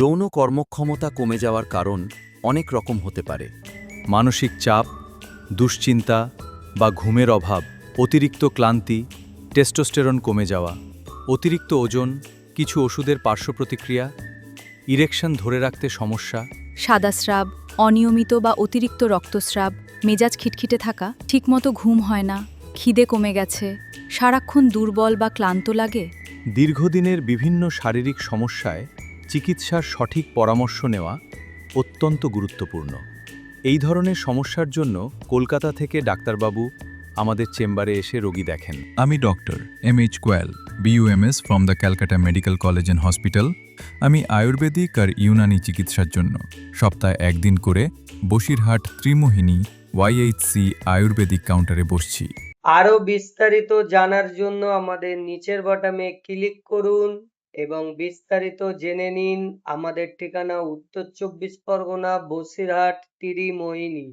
যৌন কর্মক্ষমতা কমে যাওয়ার কারণ অনেক রকম হতে পারে। মানসিক চাপ, দুশ্চিন্তা বা ঘুমের অভাব, অতিরিক্ত ক্লান্তি, টেস্টোস্টেরন কমে যাওয়া, অতিরিক্ত ওজন, কিছু ওষুধের পার্শ্বপ্রতিক্রিয়া, ইরেকশন ধরে রাখতে সমস্যা, সাদাস্রাব, অনিয়মিত বা অতিরিক্ত রক্তস্রাব, মেজাজ খিটখিটে থাকা, ঠিকমতো ঘুম হয় না, খিদে কমে গেছে, সারাক্ষণ দুর্বল বা ক্লান্ত লাগে। দীর্ঘদিনের বিভিন্ন শারীরিক সমস্যায় চিকিৎসার সঠিক পরামর্শ নেওয়া অত্যন্ত গুরুত্বপূর্ণ। এই ধরনের সমস্যার জন্য কলকাতা থেকে ডাক্তারবাবু আমাদের চেম্বারে এসে রোগী দেখেন। আমি doctor M.H. Koyel, BUMS from the Calcutta medical college and hospital. আমি আয়ুর্বেদিক আর ইউনানি চিকিৎসার জন্য সপ্তাহে একদিন করে বসিরহাট ত্রিমোহিনী YHC আয়ুর্বেদিক কাউন্টারে বসছি। আরও বিস্তারিত জানার জন্য আমাদের নিচের বাটনে ক্লিক করুন এবং বিস্তারিত জেনে নিন। আমাদের ঠিকানা উত্তর 24 পরগনা, বসিরহাট, ত্রিমোহিনী।